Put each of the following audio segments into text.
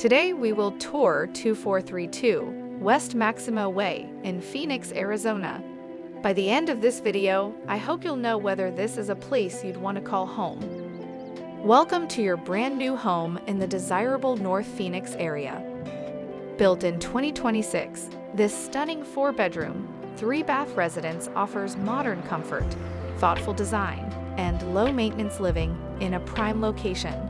Today we will tour 2432 West Maximo Way in Phoenix, Arizona. By the end of this video, I hope you'll know whether this is a place you'd want to call home. Welcome to your brand new home in the desirable North Phoenix area. Built in 2026, this stunning 4-bedroom, 3-bath residence offers modern comfort, thoughtful design, and low-maintenance living in a prime location.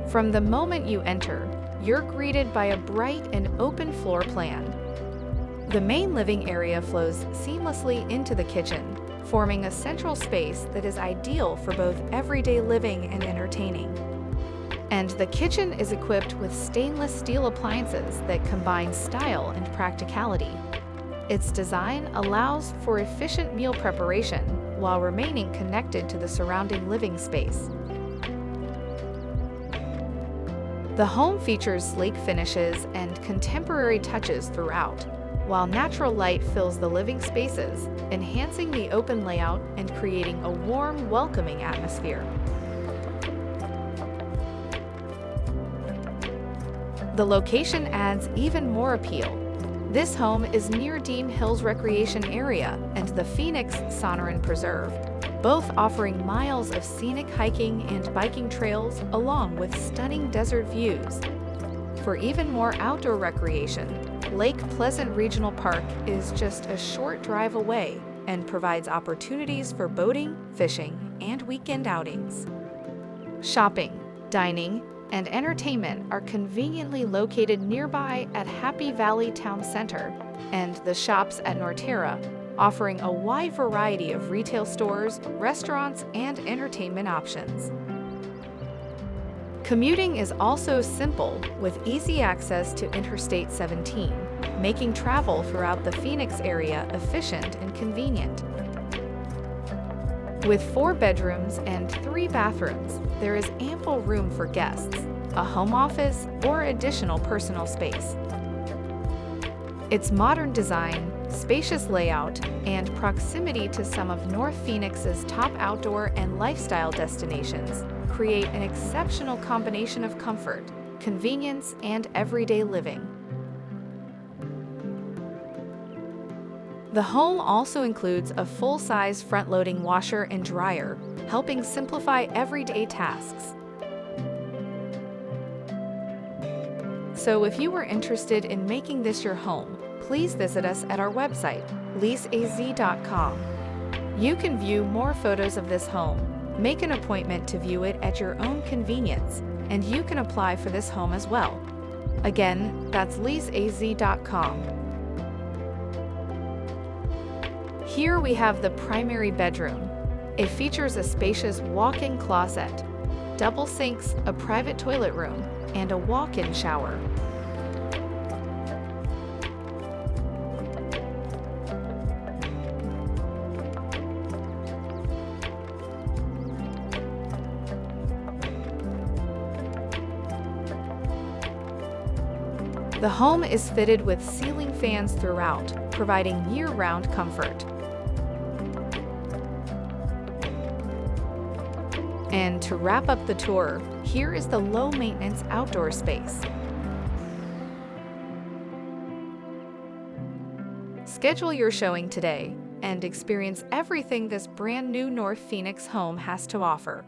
From the moment you enter, you're greeted by a bright and open floor plan. The main living area flows seamlessly into the kitchen, forming a central space that is ideal for both everyday living and entertaining. And the kitchen is equipped with stainless steel appliances that combine style and practicality. Its design allows for efficient meal preparation while remaining connected to the surrounding living space. The home features sleek finishes and contemporary touches throughout, while natural light fills the living spaces, enhancing the open layout and creating a warm, welcoming atmosphere. The location adds even more appeal. This home is near Deem Hills Recreation Area and the Phoenix Sonoran Preserve, both offering miles of scenic hiking and biking trails along with stunning desert views. For even more outdoor recreation, Lake Pleasant Regional Park is just a short drive away and provides opportunities for boating, fishing, and weekend outings. Shopping, dining, and entertainment are conveniently located nearby at Happy Valley Town Center and the shops at Norterra, offering a wide variety of retail stores, restaurants, and entertainment options. Commuting is also simple with easy access to Interstate 17, making travel throughout the Phoenix area efficient and convenient. With 4 bedrooms and 3 bathrooms, there is ample room for guests, a home office, or additional personal space. Its modern design, spacious layout, and proximity to some of North Phoenix's top outdoor and lifestyle destinations create an exceptional combination of comfort, convenience, and everyday living. The home also includes a full-size front-loading washer and dryer, helping simplify everyday tasks. So if you were interested in making this your home, please visit us at our website, leaseaz.com. You can view more photos of this home, make an appointment to view it at your own convenience, and you can apply for this home as well. Again, that's leaseaz.com. Here we have the primary bedroom. It features a spacious walk-in closet, double sinks, a private toilet room, and a walk-in shower. The home is fitted with ceiling fans throughout, providing year-round comfort. And to wrap up the tour, here is the low-maintenance outdoor space. Schedule your showing today and experience everything this brand new North Phoenix home has to offer.